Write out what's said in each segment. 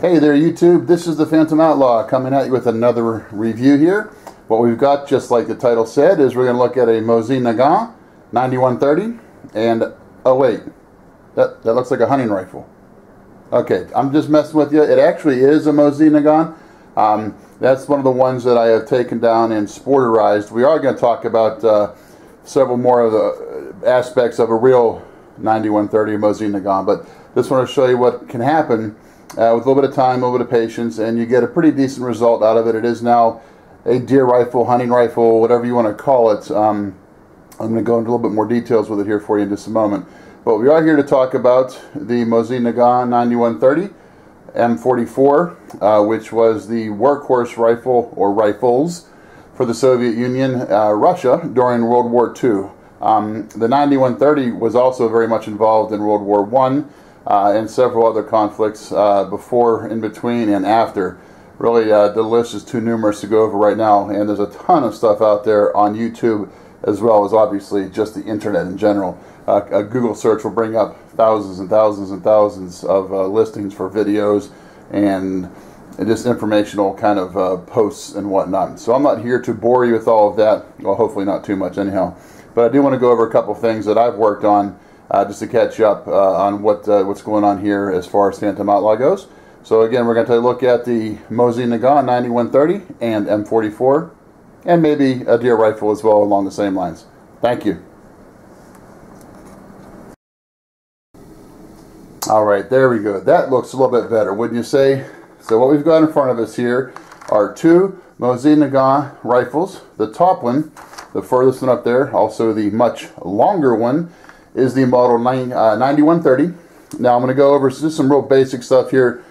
Hey there YouTube, this is the Phantom Outlaw coming at you with another review here. What we've got, just like the title said, is we're going to look at a Mosin Nagant 9130 and, oh wait, that looks like a hunting rifle. Okay, I'm just messing with you. It actually is a Mosin Nagant. That's one of the ones that I have taken down and sporterized. We are going to talk about several more of the aspects of a real 9130 Mosin Nagant, but this one will show you what can happen with a little bit of time, a little bit of patience, and you get a pretty decent result out of it. It is now a deer rifle, hunting rifle, whatever you want to call it. I'm going to go into a little bit more details with it here for you in just a moment. But we are here to talk about the Mosin Nagant 9130 M44, which was the workhorse rifle or rifles for the Soviet Union, Russia during World War II. The 9130 was also very much involved in World War I and several other conflicts before, in between, and after. Really, the list is too numerous to go over right now, and there's a ton of stuff out there on YouTube, as well as obviously just the internet in general. A Google search will bring up thousands and thousands and thousands of listings for videos and just informational kind of posts and whatnot. So I'm not here to bore you with all of that. Well, hopefully not too much anyhow. But I do want to go over a couple things that I've worked on just to catch you up on what's going on here as far as Phantom Outlaw goes. So again, we're going to take a look at the Mosin Nagant 9130 and M44, and maybe a deer rifle as well along the same lines. Thank you. Alright, there we go. That looks a little bit better, wouldn't you say? So what we've got in front of us here are two Mosin Nagant rifles. The top one, the furthest one up there, also the much longer one, is the model 9130. Now I'm going to go over just some real basic stuff here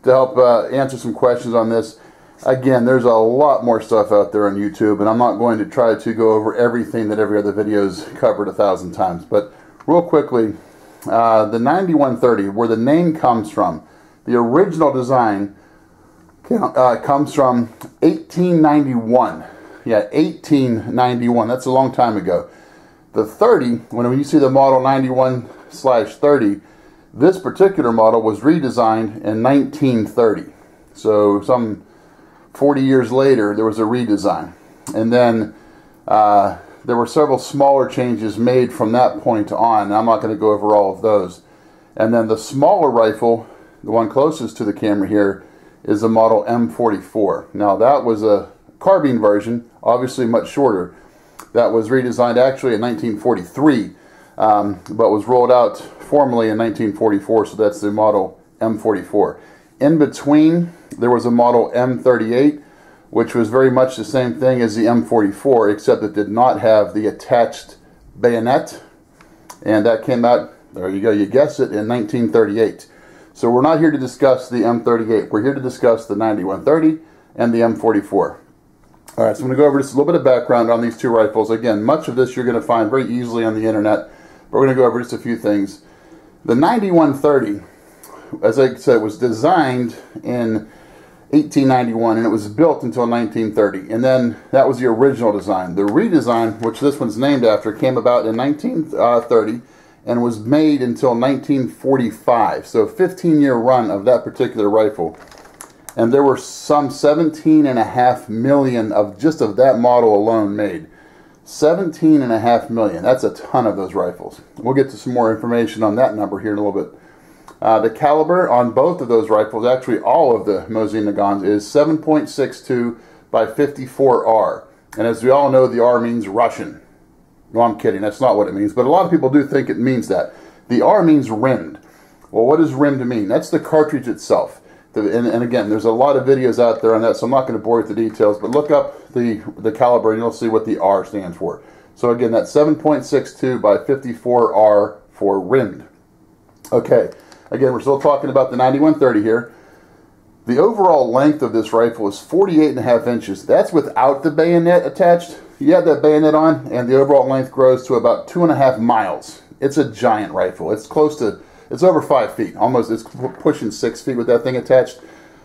to help answer some questions on this. Again, there's a lot more stuff out there on YouTube, and I'm not going to try to go over everything that every other video's covered 1,000 times. But real quickly, the 9130, where the name comes from, the original design comes from 1891. Yeah, 1891. That's a long time ago. The 30, when you see the model 91/30, this particular model was redesigned in 1930. So some 40 years later, there was a redesign. And then there were several smaller changes made from that point on. I'm not going to go over all of those. And then the smaller rifle, the one closest to the camera here, is the model M44. Now that was a carbine version, obviously much shorter. That was redesigned actually in 1943, but was rolled out formally in 1944, so that's the model M44. In between, there was a model M38, which was very much the same thing as the M44, except it did not have the attached bayonet, and that came out, there you go, you guessed it, in 1938. So we're not here to discuss the M38, we're here to discuss the 9130 and the M44. Alright, so I'm going to go over just a little bit of background on these two rifles. Again, much of this you're going to find very easily on the internet, but we're going to go over just a few things. The 9130, as I said, was designed in 1891 and it was built until 1930, and then that was the original design. The redesign, which this one's named after, came about in 1930 and was made until 1945, so a 15-year run of that particular rifle. And there were some 17.5 million of just of that model alone made. 17.5 million. That's a ton of those rifles. We'll get to some more information on that number here in a little bit. The caliber on both of those rifles, actually all of the Mosin Nagants, is 7.62 by 54R. And as we all know, the R means Russian. No, I'm kidding. That's not what it means. But a lot of people do think it means that. The R means rimmed. Well, what does rimmed mean? That's the cartridge itself. And again, there's a lot of videos out there on that, so I'm not going to bore you with the details, but look up the caliber and you'll see what the R stands for. So again, that's 7.62 by 54R for rimmed. Okay, again, we're still talking about the 9130 here. The overall length of this rifle is 48.5 inches. That's without the bayonet attached. You add that bayonet on, and the overall length grows to about 2.5 miles. It's a giant rifle. It's close to... It's over 5 feet, almost. It's pushing 6 feet with that thing attached.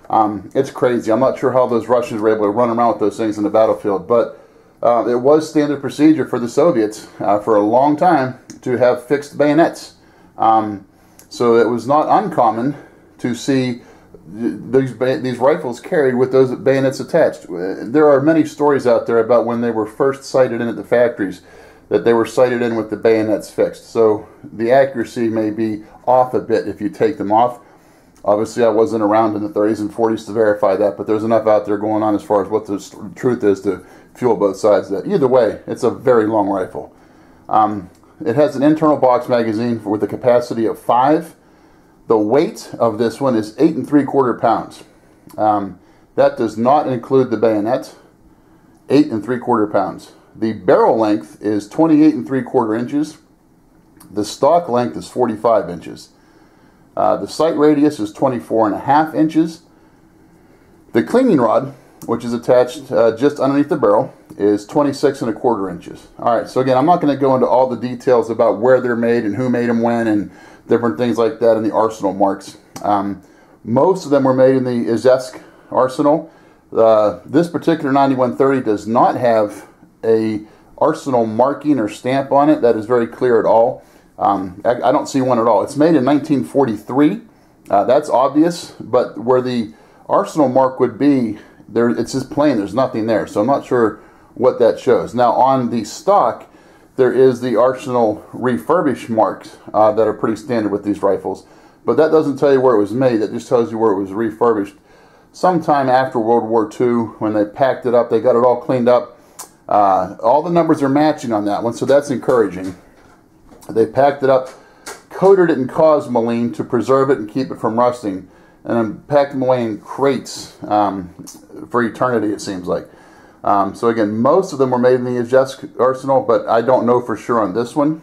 It's crazy. I'm not sure how those Russians were able to run around with those things in the battlefield, but it was standard procedure for the Soviets for a long time to have fixed bayonets. So it was not uncommon to see these rifles carried with those bayonets attached. There are many stories out there about when they were first sighted in at the factories, that they were sighted in with the bayonets fixed. So the accuracy may be off a bit if you take them off. Obviously, I wasn't around in the 30s and 40s to verify that, but there's enough out there going on as far as what the truth is to fuel both sides of that. Either way, it's a very long rifle. It has an internal box magazine with a capacity of 5. The weight of this one is 8 3/4 pounds. That does not include the bayonet. 8 3/4 pounds. The barrel length is 28 3/4 inches. The stock length is 45 inches. The sight radius is 24.5 inches. The cleaning rod, which is attached just underneath the barrel, is 26 1/4 inches. Alright, so again, I'm not going to go into all the details about where they're made and who made them when and different things like that in the arsenal marks. Most of them were made in the Izhevsk arsenal. This particular 9130 does not have a arsenal marking or stamp on it that is very clear at all. I don't see one at all. It's made in 1943. That's obvious, but where the arsenal mark would be, there, it's just plain. There's nothing there, so I'm not sure what that shows. Now, on the stock, there is the Arsenal Refurbish marks that are pretty standard with these rifles, but that doesn't tell you where it was made. That just tells you where it was refurbished. Sometime after World War II, when they packed it up, they got it all cleaned up. All the numbers are matching on that one, so that's encouraging. They packed it up, coated it in Cosmoline to preserve it and keep it from rusting, and then packed them away in crates for eternity, it seems like. So again, most of them were made in the Izhevsk arsenal, but I don't know for sure on this one.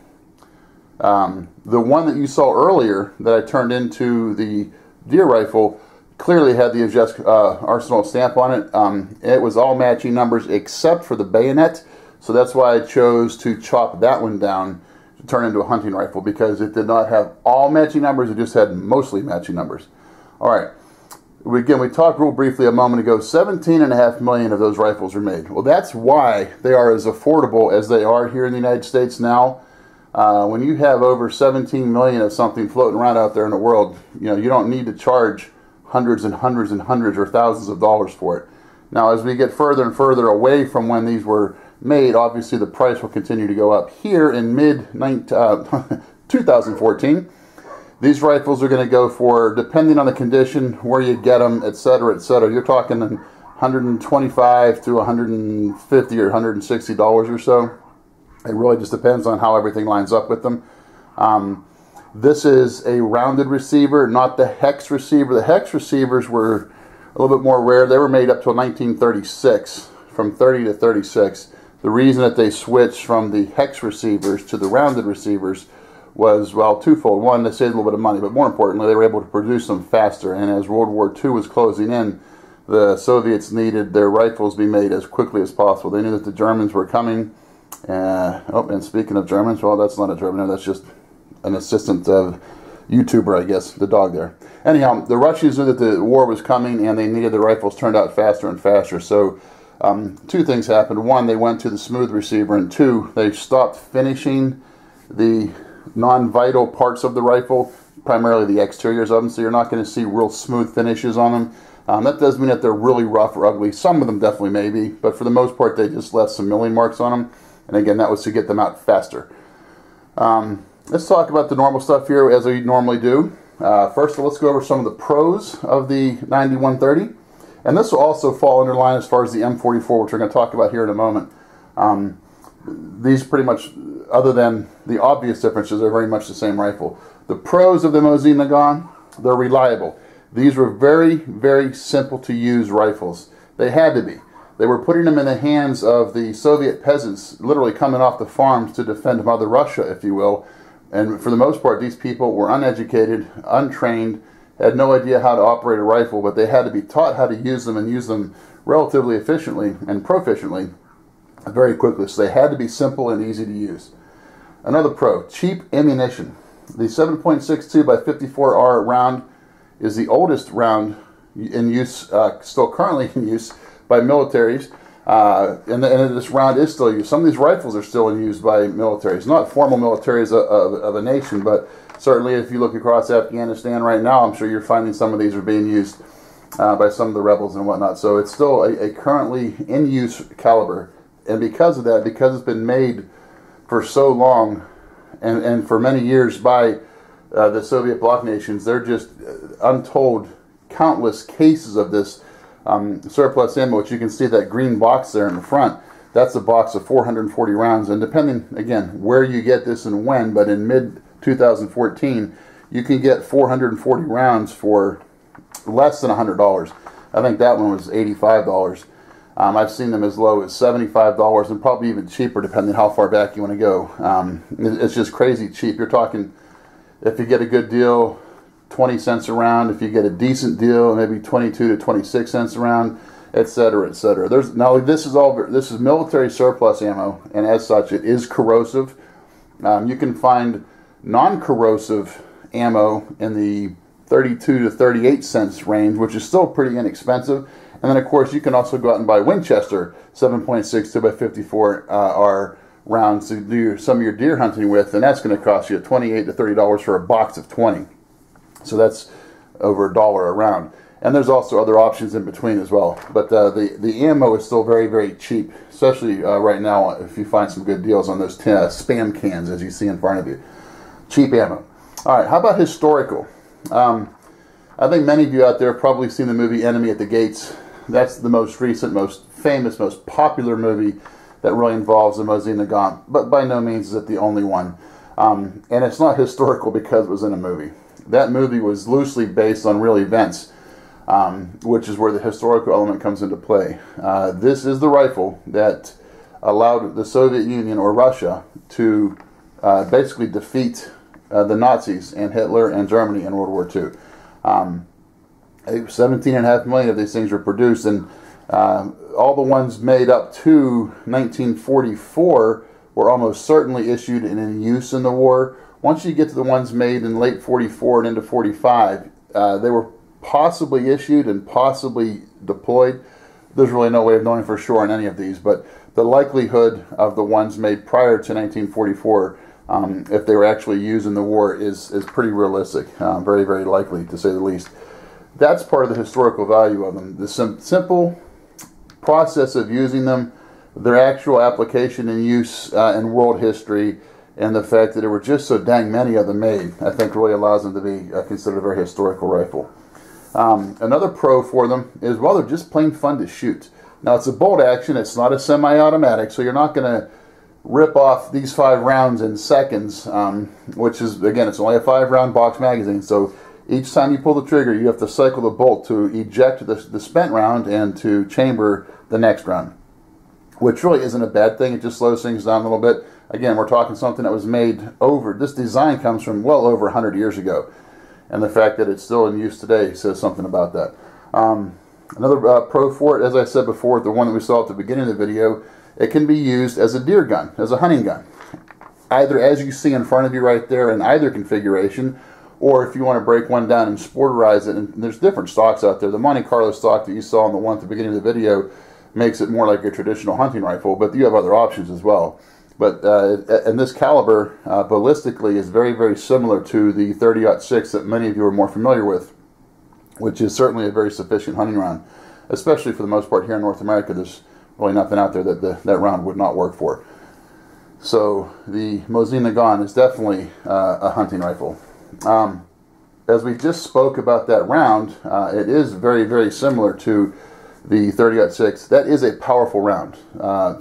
The one that you saw earlier that I turned into the deer rifle clearly had the Izhevsk arsenal stamp on it. It was all matching numbers except for the bayonet, so that's why I chose to chop that one down to turn into a hunting rifle, because it did not have all matching numbers, it just had mostly matching numbers. Alright. Again, we talked real briefly a moment ago, 17.5 million of those rifles are made. Well, that's why they are as affordable as they are here in the United States now. When you have over 17 million of something floating around out there in the world, you know, you don't need to charge hundreds and hundreds and hundreds or thousands of dollars for it. Now, as we get further and further away from when these were made, obviously the price will continue to go up. Here in mid-2014, these rifles are going to go for, depending on the condition, where you get them, etc., etc. You're talking $125 to $150 or $160 or so. It really just depends on how everything lines up with them. This is a rounded receiver, not the hex receiver. The hex receivers were a little bit more rare. They were made up till 1936, from 30 to 36. The reason that they switched from the hex receivers to the rounded receivers was, well, twofold. One, they saved a little bit of money, but more importantly, they were able to produce them faster. And as World War II was closing in, the Soviets needed their rifles to be made as quickly as possible. They knew that the Germans were coming. And speaking of Germans, well, that's not a German, that's just an assistant YouTuber, I guess, the dog there. Anyhow, the Russians knew that the war was coming, and they needed the rifles turned out faster and faster. So two things happened. One, they went to the smooth receiver, and two, they stopped finishing the non-vital parts of the rifle, primarily the exteriors of them, so you're not going to see real smooth finishes on them. That doesn't mean that they're really rough or ugly. Some of them definitely may be, but for the most part, they just left some milling marks on them. And again, that was to get them out faster. Let's talk about the normal stuff here as we normally do. First, let's go over some of the pros of the 9130. And this will also fall under line as far as the M44, which we're going to talk about here in a moment. These pretty much, other than the obvious differences, are very much the same rifle. The pros of the Mosin Nagant, they're reliable. These were very, very simple to use rifles. They had to be. They were putting them in the hands of the Soviet peasants, literally coming off the farms to defend Mother Russia, if you will. And for the most part, these people were uneducated, untrained, had no idea how to operate a rifle, but they had to be taught how to use them and use them relatively efficiently and proficiently very quickly. So they had to be simple and easy to use. Another pro, cheap ammunition. The 7.62 by 54R round is the oldest round in use, still currently in use by militaries, and this round is still used. Some of these rifles are still in use by militaries, not formal militaries of a nation, but Certainly, if you look across Afghanistan right now, I'm sure you're finding some of these are being used by some of the rebels and whatnot. So it's still a currently in use caliber. And because of that, because it's been made for so long and for many years by the Soviet bloc nations, they're just untold countless cases of this surplus ammo, which you can see that green box there in the front. That's a box of 440 rounds. And depending, again, where you get this and when, but in mid-2014, you can get 440 rounds for less than $100. I think that one was $85. I've seen them as low as $75 and probably even cheaper depending how far back you want to go. It's just crazy cheap. You're talking, if you get a good deal, 20 cents a round. If you get a decent deal, maybe 22 to 26 cents a round, etc., etc. Now this is military surplus ammo, and as such, it is corrosive. You can find non-corrosive ammo in the 32 to 38 cents range, which is still pretty inexpensive. And then, of course, you can also go out and buy Winchester 7.6 2x54 rounds to do some of your deer hunting with, and that's going to cost you $28 to $30 for a box of 20. So that's over $1 a round. And there's also other options in between as well. But the ammo is still very, very cheap, especially right now if you find some good deals on those Spam cans, as you see in front of you. Cheap ammo. All right, how about historical? I think many of you out there have probably seen the movie Enemy at the Gates. That's the most recent, most famous, most popular movie that really involves the Mosin Nagant, but by no means is it the only one. And it's not historical because it was in a movie. That movie was loosely based on real events, which is where the historical element comes into play. This is the rifle that allowed the Soviet Union or Russia to basically defeat the Nazis and Hitler and Germany in World War II. 17.5 million of these things were produced, and all the ones made up to 1944 were almost certainly issued and in use in the war. Once you get to the ones made in late 44 and into 45, they were possibly issued and possibly deployed. There's really no way of knowing for sure on any of these, but the likelihood of the ones made prior to 1944, if they were actually used in the war, is pretty realistic. Very, very likely, to say the least. That's part of the historical value of them. The simple process of using them, their actual application and use in world history, and the fact that there were just so dang many of them made, I think really allows them to be considered a very historical rifle. Another pro for them is, well, they're just plain fun to shoot. Now, it's a bolt action. It's not a semi-automatic, so you're not going to rip off these 5 rounds in seconds, which is, again, it's only a 5-round box magazine, so each time you pull the trigger, you have to cycle the bolt to eject the spent round and to chamber the next round, which really isn't a bad thing. It just slows things down a little bit. Again, we're talking something that was made over, this design comes from well over 100 years ago, and the fact that it's still in use today says something about that. Another pro for it, as I said before, the one that we saw at the beginning of the video, it can be used as a deer gun, as a hunting gun. Either as you see in front of you right there in either configuration, or if you want to break one down and sporterize it, and there's different stocks out there. The Monte Carlo stock that you saw in the one at the beginning of the video makes it more like a traditional hunting rifle, but you have other options as well. But and this caliber, ballistically, is very, very similar to the 30-06 that many of you are more familiar with, which is certainly a very sufficient hunting round, especially for the most part here in North America. There's really nothing out there that that round would not work for. So the Mosin Nagant is definitely a hunting rifle. As we just spoke about that round, it is very, very similar to the 30-06. That is a powerful round,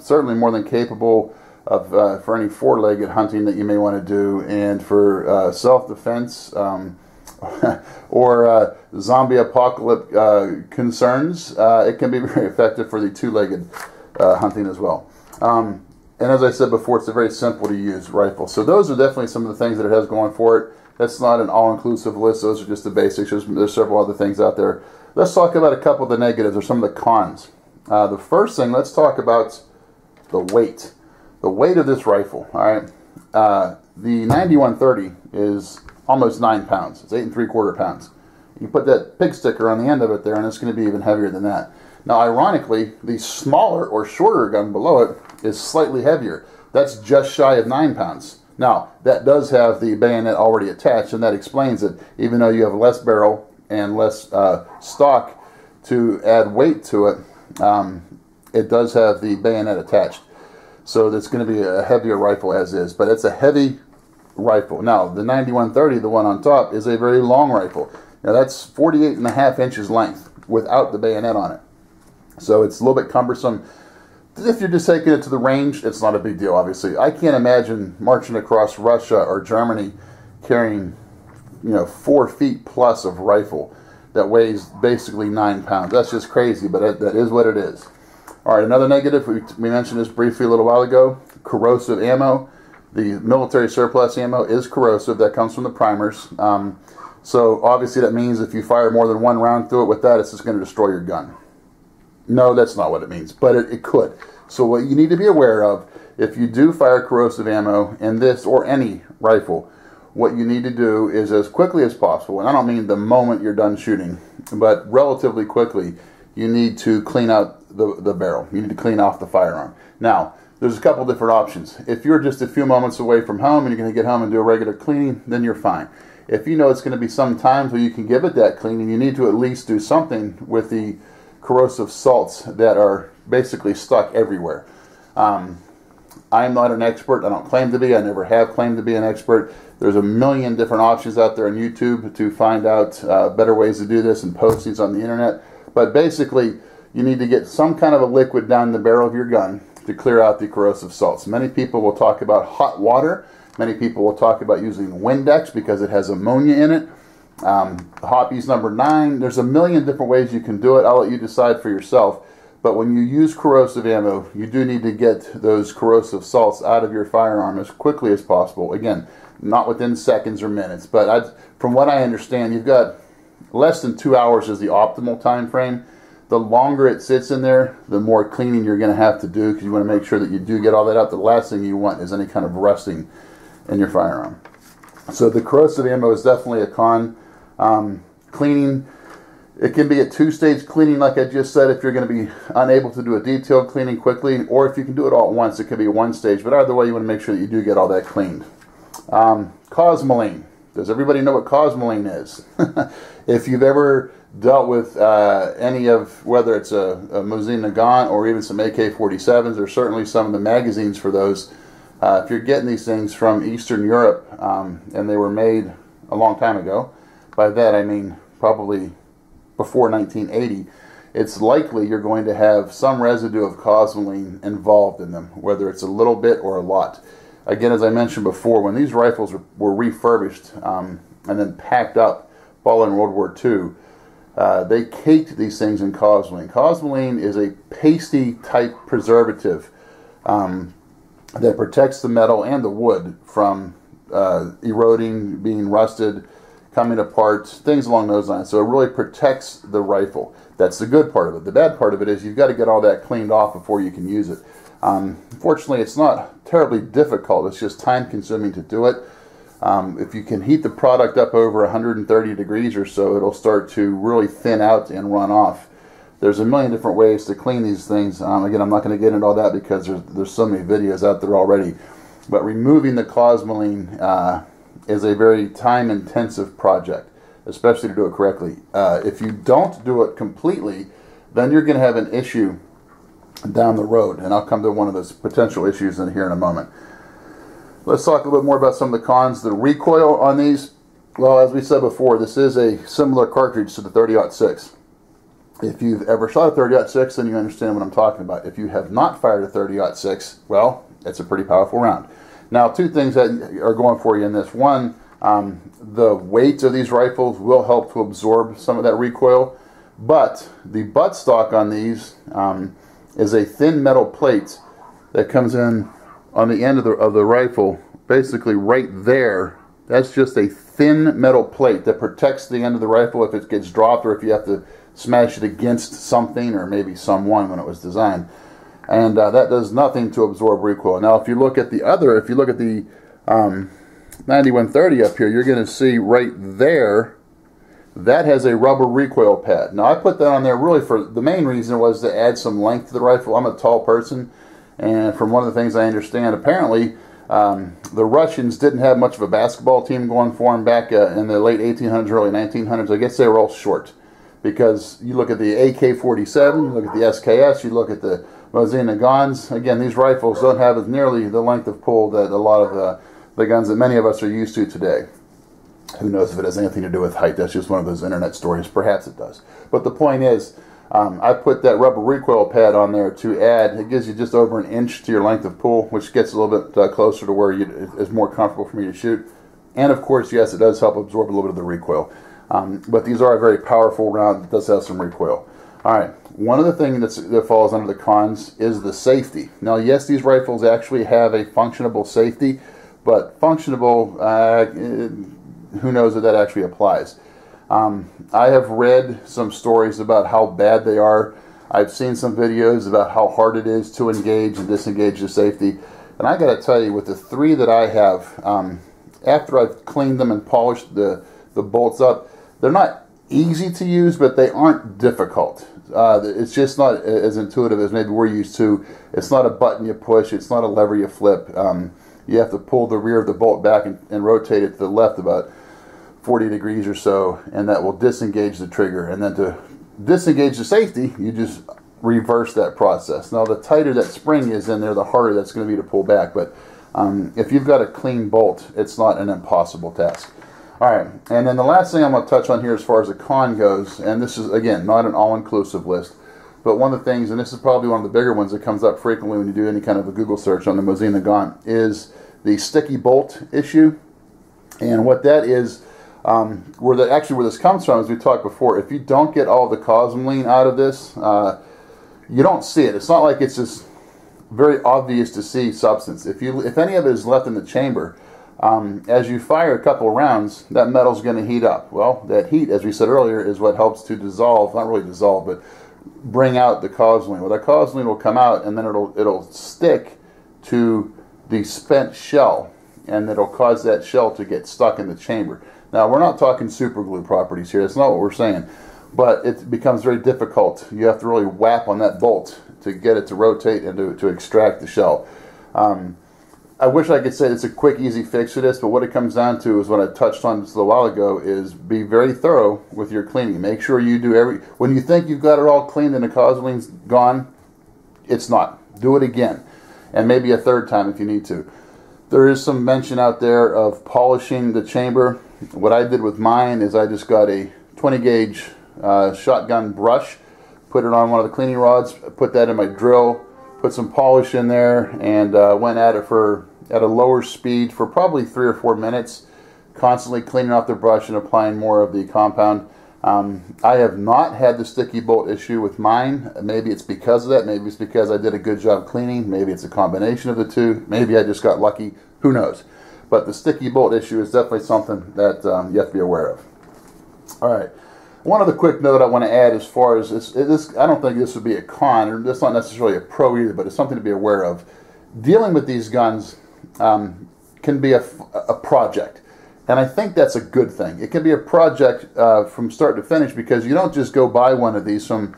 certainly more than capable of for any 4-legged hunting that you may want to do, and for self-defense or zombie apocalypse concerns, it can be very effective for the 2-legged hunting as well. And as I said before, it's a very simple to use rifle. So those are definitely some of the things that it has going for it. That's not an all-inclusive list. Those are just the basics. There's several other things out there. Let's talk about a couple of the negatives or some of the cons. The first thing, let's talk about the weight. The weight of this rifle. All right, the 9130 is almost 9 pounds. It's 8 3/4 pounds. You put that pig sticker on the end of it there, and it's going to be even heavier than that. Now, ironically, the smaller or shorter gun below it is slightly heavier. That's just shy of 9 pounds. Now, that does have the bayonet already attached, and that explains it. Even though you have less barrel and less stock to add weight to it, it does have the bayonet attached. So that's going to be a heavier rifle as is, but it's a heavy rifle. Now, the 9130, the one on top, is a very long rifle. Now, that's 48.5 inches length without the bayonet on it. So it's a little bit cumbersome. If you're just taking it to the range, it's not a big deal, obviously. I can't imagine marching across Russia or Germany carrying, 4 feet plus of rifle that weighs basically 9 pounds. That's just crazy, but that is what it is. All right, another negative, we mentioned this briefly a little while ago, corrosive ammo. The military surplus ammo is corrosive. That comes from the primers. So obviously that means if you fire more than one round through it with that, it's just going to destroy your gun. No, that's not what it means, but it could. So what you need to be aware of, if you do fire corrosive ammo in this or any rifle, what you need to do is as quickly as possible, and I don't mean the moment you're done shooting, but relatively quickly, you need to clean out the barrel. You need to clean off the firearm. Now, there's a couple different options. If you're just a few moments away from home and you're going to get home and do a regular cleaning, then you're fine. If you know it's going to be some times where you can give it that cleaning, you need to at least do something with the corrosive salts that are basically stuck everywhere. I'm not an expert. I don't claim to be. I never have claimed to be an expert. There's a million different options out there on YouTube to find out better ways to do this and postings on the internet. But basically, you need to get some kind of a liquid down the barrel of your gun to clear out the corrosive salts. Many people will talk about hot water. Many people will talk about using Windex because it has ammonia in it. Hoppy's number 9. There's a million different ways you can do it. I'll let you decide for yourself. But when you use corrosive ammo, you do need to get those corrosive salts out of your firearm as quickly as possible. Again, not within seconds or minutes. But from what I understand, you've got less than 2 hours is the optimal time frame. The longer it sits in there, the more cleaning you're going to have to do because you want to make sure that you do get all that out. The last thing you want is any kind of rusting in your firearm. So the corrosive ammo is definitely a con. Cleaning, it can be a 2-stage cleaning like I just said if you're going to be unable to do a detailed cleaning quickly, or if you can do it all at once, it can be 1 stage. But either way, you want to make sure that you do get all that cleaned. Cosmoline. Does everybody know what Cosmoline is? If you've ever dealt with any of, whether it's a Mosin Nagant or even some AK-47s, or certainly some of the magazines for those, if you're getting these things from Eastern Europe and they were made a long time ago, by that I mean probably before 1980, it's likely you're going to have some residue of Cosmoline involved in them, whether it's a little bit or a lot. Again, as I mentioned before, when these rifles were refurbished and then packed up following World War II, they caked these things in Cosmoline. Cosmoline is a pasty type preservative that protects the metal and the wood from eroding, being rusted, coming apart, things along those lines. So it really protects the rifle. That's the good part of it. The bad part of it is you've got to get all that cleaned off before you can use it. Fortunately, it's not terribly difficult. It's just time consuming to do it. If you can heat the product up over 130 degrees or so, it'll start to really thin out and run off. There's a million different ways to clean these things. Again, I'm not going to get into all that because there's so many videos out there already. But removing the Cosmoline is a very time-intensive project, especially to do it correctly. If you don't do it completely, then you're going to have an issue down the road, and I'll come to one of those potential issues here in a moment. Let's talk a little bit more about some of the cons. The recoil on these, well, as we said before, this is a similar cartridge to the 30-06. If you've ever shot a 30-06, then you understand what I'm talking about. If you have not fired a 30-06, well, it's a pretty powerful round. Now, 2 things that are going for you in this. One, the weight of these rifles will help to absorb some of that recoil, but the buttstock on these is a thin metal plate that comes in on the end of the rifle, basically right there. That's just a thin metal plate that protects the end of the rifle if it gets dropped or if you have to smash it against something or maybe someone when it was designed. And that does nothing to absorb recoil. Now, if you look at the 9130 up here, you're going to see right there, that has a rubber recoil pad. Now, I put that on there really for the main reason was to add some length to the rifle. I'm a tall person, and from one of the things I understand, apparently The Russians didn't have much of a basketball team going for them back in the late 1800s, early 1900s. I guess they were all short, because you look at the AK-47, you look at the SKS, you look at the Mosin Nagants. Again, these rifles don't have nearly the length of pull that a lot of the guns that many of us are used to today. Who knows if it has anything to do with height? That's just one of those internet stories. Perhaps it does. But the point is, I put that rubber recoil pad on there to add. It gives you just over an inch to your length of pull, which gets a little bit closer to where it's more comfortable for me to shoot. And of course, yes, it does help absorb a little bit of the recoil. But these are a very powerful round that does have some recoil. Alright, one of the things that falls under the cons is the safety. Now, yes, these rifles actually have a functionable safety, but functionable, who knows if that actually applies. I have read some stories about how bad they are. I've seen some videos about how hard it is to engage and disengage the safety. And I got to tell you, with the 3 that I have, after I've cleaned them and polished the bolts up, they're not easy to use, but they aren't difficult. It's just not as intuitive as maybe we're used to. It's not a button you push. It's not a lever you flip. You have to pull the rear of the bolt back and rotate it to the left about 40 degrees or so, and that will disengage the trigger. And then to disengage the safety, you just reverse that process. Now, the tighter that spring is in there, the harder that's going to be to pull back. But if you've got a clean bolt, it's not an impossible task. Alright, and then the last thing I'm going to touch on here as far as the con goes, and this is, again, not an all-inclusive list, but one of the things, and this is probably one of the bigger ones that comes up frequently when you do any kind of a Google search on the Mosin Nagant, is the sticky bolt issue. And what that is, where this comes from, as we talked before, if you don't get all the Cosmoline out of this, you don't see it. It's not like it's just very obvious to see substance. If any of it is left in the chamber, as you fire a couple rounds, that metal's going to heat up. Well, that heat, as we said earlier, is what helps to dissolve, not really dissolve, but bring out the Cosmoline. Well, the Cosmoline will come out, and then it'll stick to the spent shell, and it'll cause that shell to get stuck in the chamber. Now, we're not talking super glue properties here. That's not what we're saying. But it becomes very difficult. You have to really whap on that bolt to get it to rotate and to extract the shell. I wish I could say it's a quick, easy fix for this, but what it comes down to is what I touched on just a little while ago, is be very thorough with your cleaning. Make sure you do when you think you've got it all cleaned and the Cosmoline's gone, it's not. Do it again, and maybe a third time if you need to. There is some mention out there of polishing the chamber. What I did with mine is I just got a 20 gauge shotgun brush, put it on one of the cleaning rods, put that in my drill, put some polish in there, and went at it at a lower speed for probably 3 or 4 minutes, constantly cleaning off the brush and applying more of the compound. I have not had the sticky bolt issue with mine. Maybe it's because of that. Maybe it's because I did a good job cleaning. Maybe it's a combination of the two. Maybe I just got lucky. Who knows? But the sticky bolt issue is definitely something that you have to be aware of. All right. One other quick note I want to add as far as this, I don't think this would be a con, or that's not necessarily a pro either, but it's something to be aware of. Dealing with these guns can be a project. And I think that's a good thing. It can be a project from start to finish, because you don't just go buy one of these from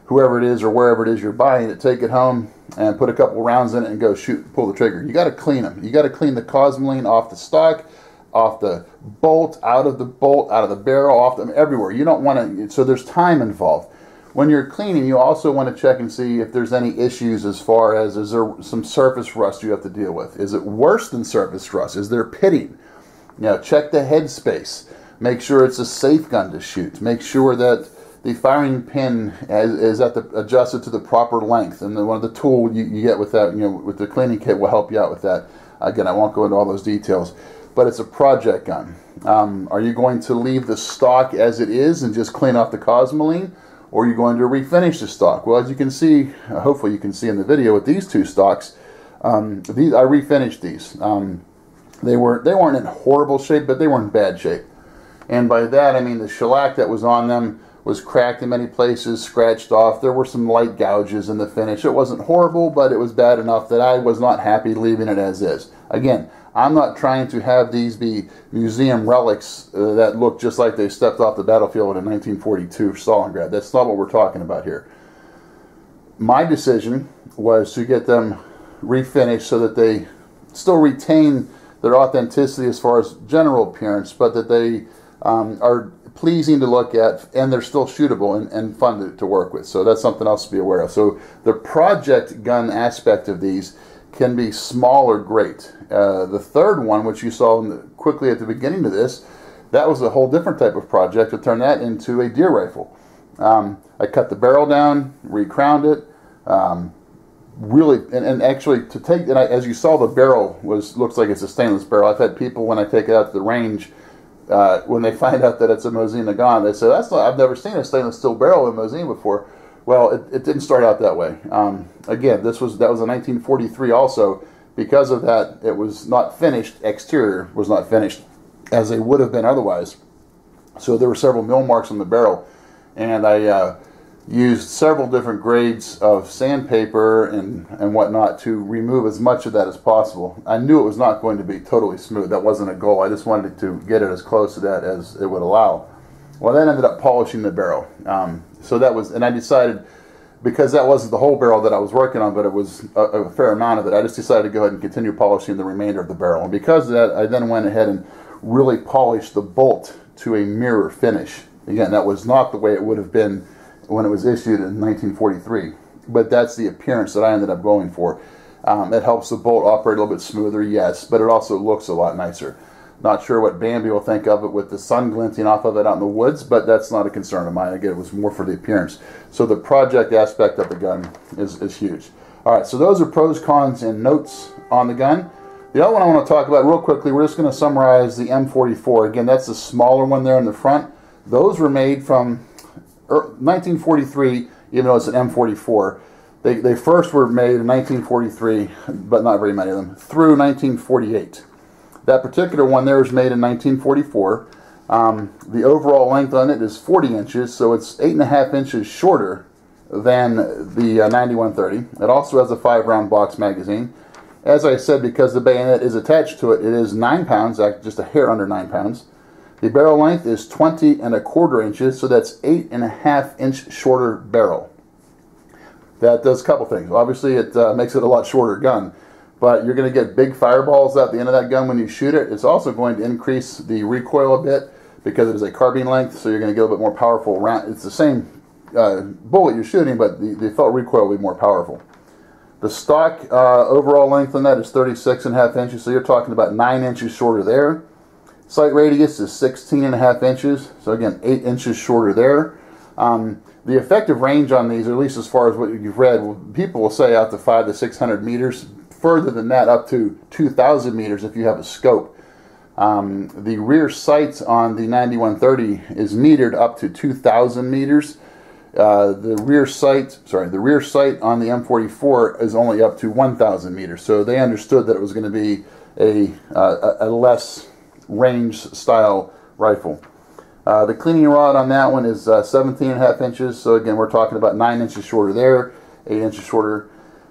whoever it is or wherever it is you're buying it, take it home and put a couple rounds in it and go shoot, pull the trigger. You got to clean them. You got to clean the Cosmoline off the stock, off the bolt, out of the barrel, off them, everywhere. You don't want to, so there's time involved. When you're cleaning, you also want to check and see if there's any issues as far as, is there some surface rust you have to deal with? Is it worse than surface rust? Is there pitting? Now, check the headspace. Make sure it's a safe gun to shoot. Make sure that the firing pin is adjusted to the proper length. And then one of the tools you get with that, with the cleaning kit, will help you out with that. Again, I won't go into all those details. But it's a project gun. Are you going to leave the stock as it is and just clean off the Cosmoline? Or are you going to refinish the stock? Well, as you can see, hopefully you can see in the video with these two stocks, I refinished these. They weren't in horrible shape, but they were in bad shape. And by that, I mean the shellac that was on them was cracked in many places, scratched off. There were some light gouges in the finish. It wasn't horrible, but it was bad enough that I was not happy leaving it as is. Again, I'm not trying to have these be museum relics that look just like they stepped off the battlefield in 1942 Stalingrad. That's not what we're talking about here. My decision was to get them refinished so that they still retain their authenticity as far as general appearance, but that they are pleasing to look at, and they're still shootable and fun to work with. So that's something else to be aware of. So the project gun aspect of these can be small or great. The third one, which you saw quickly at the beginning of this, that was a whole different type of project to turn that into a deer rifle. I cut the barrel down, recrowned it, really, and actually to take, and as you saw, the barrel looks like it's a stainless barrel. I've had people, when I take it out to the range, when they find out that it's a Mosin Nagant, they say, I've never seen a stainless steel barrel in Mosin before. Well, it didn't start out that way. Again, that was a 1943 also. Because of that, it was not finished, exterior was not finished as they would have been otherwise. So there were several mill marks on the barrel, and I used several different grades of sandpaper and whatnot to remove as much of that as possible. I knew it was not going to be totally smooth. That wasn't a goal. I just wanted to get it as close to that as it would allow. Well, then I ended up polishing the barrel. So that was, and I decided, because that wasn't the whole barrel that I was working on, but it was a fair amount of it, I just decided to go ahead and continue polishing the remainder of the barrel. And because of that, I then went ahead and really polished the bolt to a mirror finish. Again, that was not the way it would have been when it was issued in 1943, but that's the appearance that I ended up going for. It helps the bolt operate a little bit smoother, yes, but it also looks a lot nicer. Not sure what Bambi will think of it with the sun glinting off of it out in the woods, but that's not a concern of mine. Again, it was more for the appearance. So the project aspect of the gun is huge. All right, so those are pros, cons, and notes on the gun. The other one I want to talk about real quickly, we're just going to summarize the M44. Again, that's the smaller one there in the front. Those were made from 1943, even though it's an M44. They first were made in 1943, but not very many of them, through 1948. That particular one there was made in 1944. The overall length on it is 40 inches, so it's 8.5 inches shorter than the 9130. It also has a 5-round box magazine. As I said, because the bayonet is attached to it, it is 9 pounds, just a hair under 9 pounds. The barrel length is 20.25 inches, so that's 8.5 inch shorter barrel. That does a couple things. Obviously, it makes it a lot shorter gun, but you're going to get big fireballs out the end of that gun when you shoot it. It's also going to increase the recoil a bit because it is a carbine length, so you're going to get a bit more powerful round. It's the same bullet you're shooting, but the felt recoil will be more powerful. The stock overall length on that is 36.5 inches, so you're talking about 9 inches shorter there. Sight radius is 16.5 inches, so again, 8 inches shorter there. The effective range on these, or at least as far as what you've read, people will say out to 500 to 600 meters. Further than that, up to 2,000 meters if you have a scope. The rear sight on the 9130 is metered up to 2,000 meters. The rear sight on the M44 is only up to 1,000 meters. So they understood that it was going to be a less range style rifle. The cleaning rod on that one is 17.5 inches. So again, we're talking about 9 inches shorter there, 8 inches shorter.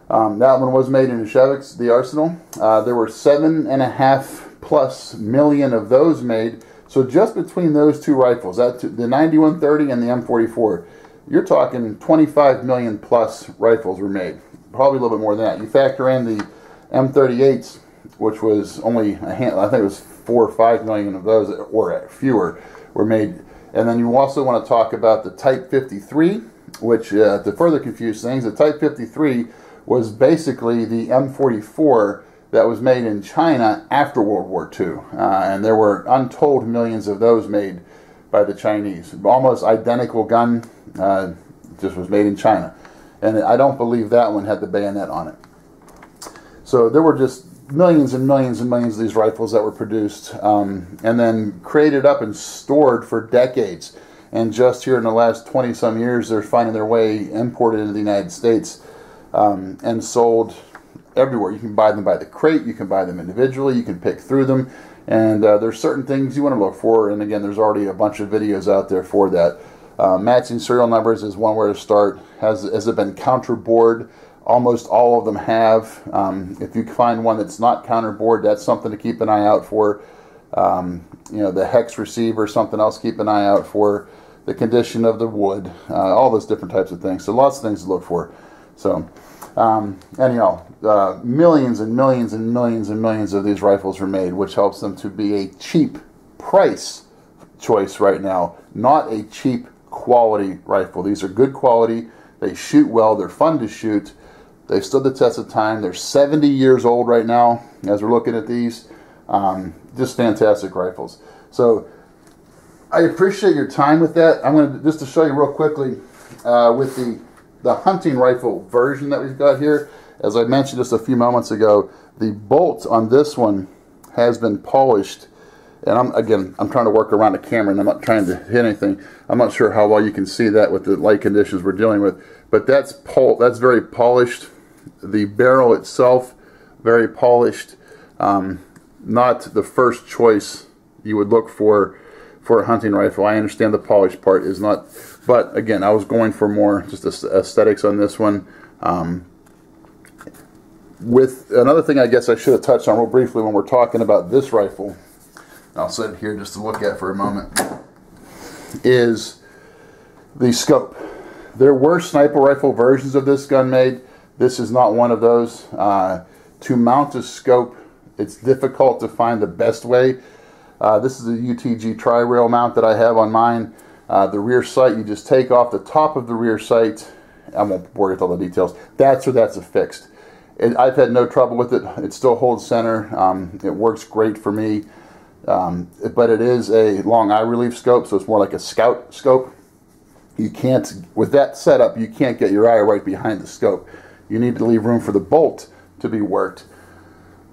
That one was made in Chevrolet, the Arsenal. There were 7.5+ million of those made. So just between those two rifles, the 9130 and the M44, you're talking 25 million plus rifles were made. Probably a little bit more than that. You factor in the M38s, which was only a hand, I think it was 4 or 5 million of those, or fewer, were made. And then you also want to talk about the Type 53, which to further confuse things, the Type 53 was basically the M44 that was made in China after World War II. And there were untold millions of those made by the Chinese. Almost identical gun, just was made in China. And I don't believe that one had the bayonet on it. So there were just millions and millions and millions of these rifles that were produced and then created up and stored for decades. And just here in the last 20-some years, they're finding their way imported into the United States. And sold everywhere. You can buy them by the crate, you can buy them individually, you can pick through them, and there's certain things you want to look for, and again, there's already a bunch of videos out there for that. Matching serial numbers is one where to start. Has it been counterbored? Almost all of them have. If you find one that's not counterbored, that's something to keep an eye out for. The hex receiver, something else to keep an eye out for. The condition of the wood, all those different types of things. So lots of things to look for. So Anyhow, millions and millions and millions and millions of these rifles are made, which helps them to be a cheap price choice right now, not a cheap quality rifle. These are good quality. They shoot well. They're fun to shoot. They've stood the test of time. They're 70 years old right now as we're looking at these. Just fantastic rifles. So I appreciate your time with that. I'm going to, just to show you real quickly, with the hunting rifle version that we've got here, as I mentioned just a few moments ago, the bolt on this one has been polished. And I'm trying to work around the camera, and I'm not trying to hit anything. I'm not sure how well you can see that with the light conditions we're dealing with, but that's very polished. The barrel itself, very polished. Not the first choice you would look for a hunting rifle. I understand the polished part is not, but again, I was going for more just aesthetics on this one. With another thing I guess I should have touched on real briefly when we're talking about this rifle, I'll sit here just to look at for a moment, is the scope. There were sniper rifle versions of this gun made. This is not one of those. To mount a scope, it's difficult to find the best way. This is a UTG tri-rail mount that I have on mine. The rear sight, you just take off the top of the rear sight. I won't bore you with all the details. That's affixed. I've had no trouble with it. It still holds center. It works great for me. But it is a long eye relief scope, so it's more like a scout scope. You can't, with that setup, you can't get your eye right behind the scope. You need to leave room for the bolt to be worked.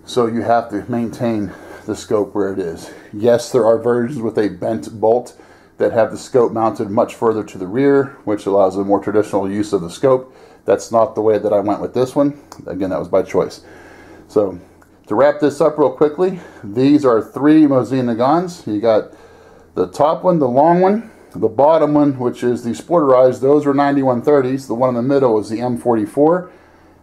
So you have to maintain the scope where it is. Yes, there are versions with a bent bolt that have the scope mounted much further to the rear, which allows a more traditional use of the scope. That's not the way that I went with this one. Again, that was by choice. So to wrap this up real quickly, these are 3 Mosin Nagants. You got the top one, the long one, the bottom one, which is the sporterized. Those were 9130s. The one in the middle is the M44.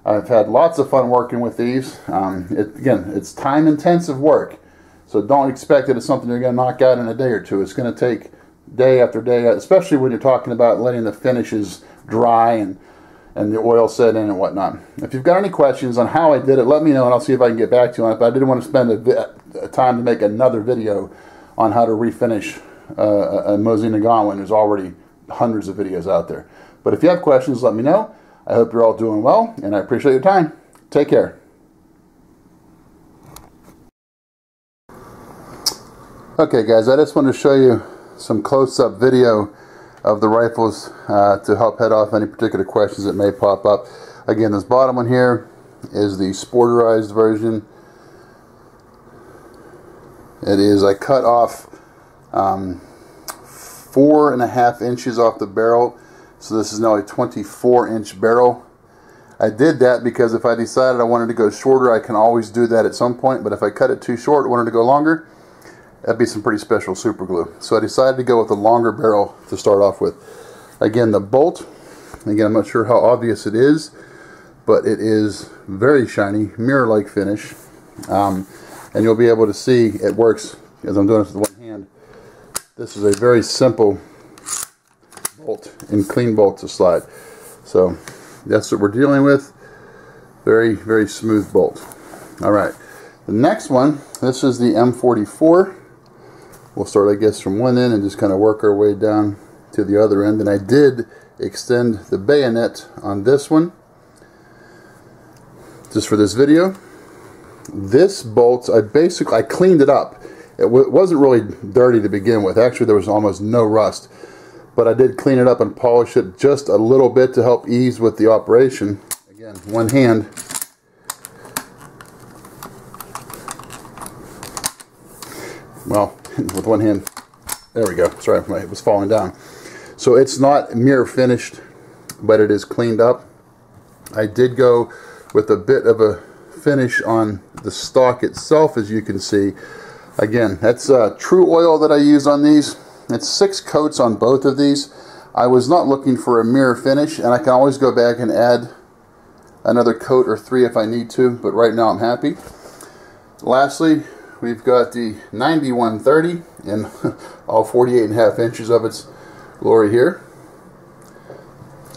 I've had lots of fun working with these. Again, it's time-intensive work, so don't expect it as something you're going to knock out in a day or two. It's going to take day after day, especially when you're talking about letting the finishes dry and the oil set in and whatnot. If you've got any questions on how I did it, let me know and I'll see if I can get back to you on it. But I didn't want to spend a time to make another video on how to refinish a Mosin Nagant when there's already hundreds of videos out there. But if you have questions, let me know. I hope you're all doing well, and I appreciate your time. Take care. Okay guys, I just wanted to show you some close-up video of the rifles to help head off any particular questions that may pop up. Again, this bottom one here is the sporterized version. It is, I cut off 4.5 inches off the barrel, so this is now a 24-inch barrel. I did that because if I decided I wanted to go shorter, I can always do that at some point, but if I cut it too short, wanted to go longer, that'd be some pretty special super glue. So I decided to go with a longer barrel to start off with. Again, the bolt, again, I'm not sure how obvious it is, but it is very shiny, mirror-like finish. And you'll be able to see it works as I'm doing it with one hand. This is a very simple bolt and clean bolt to slide. So that's what we're dealing with. Very, very smooth bolt. Alright, the next one, this is the M44. We'll start, I guess, from one end and just kind of work our way down to the other end. And I did extend the bayonet on this one just for this video. This bolt, I cleaned it up. It wasn't really dirty to begin with. Actually, there was almost no rust. But I did clean it up and polish it just a little bit to help ease with the operation. Again, one hand. Well, with one hand. There we go. Sorry, it was falling down. So it's not mirror finished, but it is cleaned up. I did go with a bit of a finish on the stock itself, as you can see. Again, that's true oil that I use on these. It's 6 coats on both of these. I was not looking for a mirror finish, and I can always go back and add another coat or 3 if I need to, but right now I'm happy. Lastly, we've got the 9130 and all 48.5 inches of its glory here.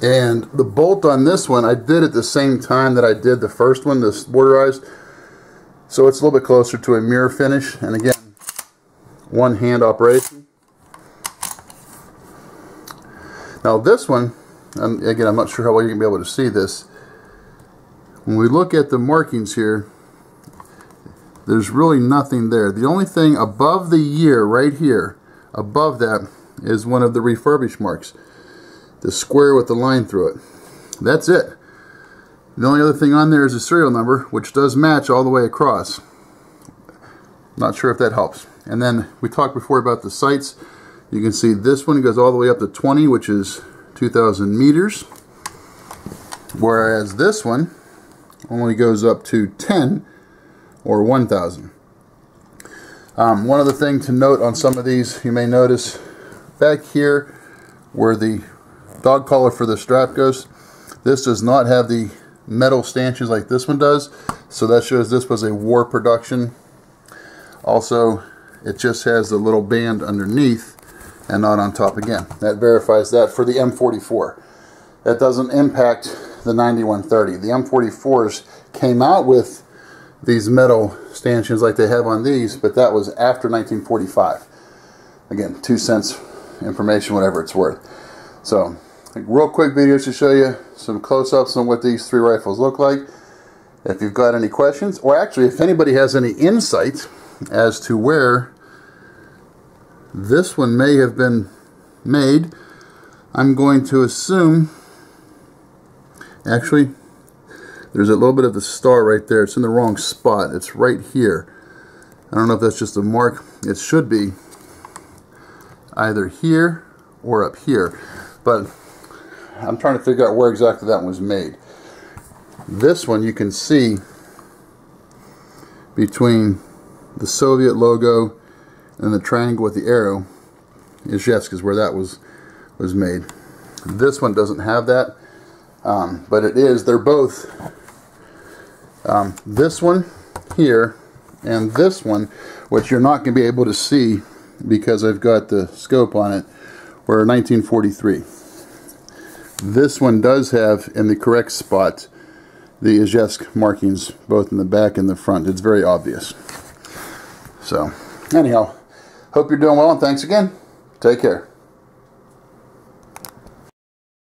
And the bolt on this one I did at the same time that I did the first one, the sporterized, so it's a little bit closer to a mirror finish. And again, one hand operation. Now this one, and again, I'm not sure how well you're going to be able to see this. When we look at the markings here, there's really nothing there. The only thing above the year, right here, above that, is one of the Refurbish marks. The square with the line through it. That's it. The only other thing on there is a serial number, which does match all the way across. Not sure if that helps. And then we talked before about the sights. You can see this one goes all the way up to 20, which is 2,000 meters. Whereas this one only goes up to 10, or 1,000. One other thing to note on some of these, you may notice back here where the dog collar for the strap goes, this does not have the metal stanchions like this one does, so that shows this was a war production. Also, it just has the little band underneath and not on top. Again, that verifies that for the M44. That doesn't impact the 9130. The M44s came out with these metal stanchions like they have on these, but that was after 1945. Again, 2 cents information, whatever it's worth. So, real quick videos to show you some close-ups on what these three rifles look like. If you've got any questions, or actually if anybody has any insight as to where this one may have been made, I'm going to assume, actually, there's a little bit of the star right there. It's in the wrong spot. It's right here. I don't know if that's just a mark. It should be either here or up here, but I'm trying to figure out where exactly that one was made. This one you can see between the Soviet logo and the triangle with the arrow. Izhevsk is where that was made. This one doesn't have that, but it is. They're both. This one here and this one, which you're not going to be able to see because I've got the scope on it, were 1943. This one does have, in the correct spot, the Izhevsk markings both in the back and the front. It's very obvious. So, anyhow, hope you're doing well, and thanks again. Take care.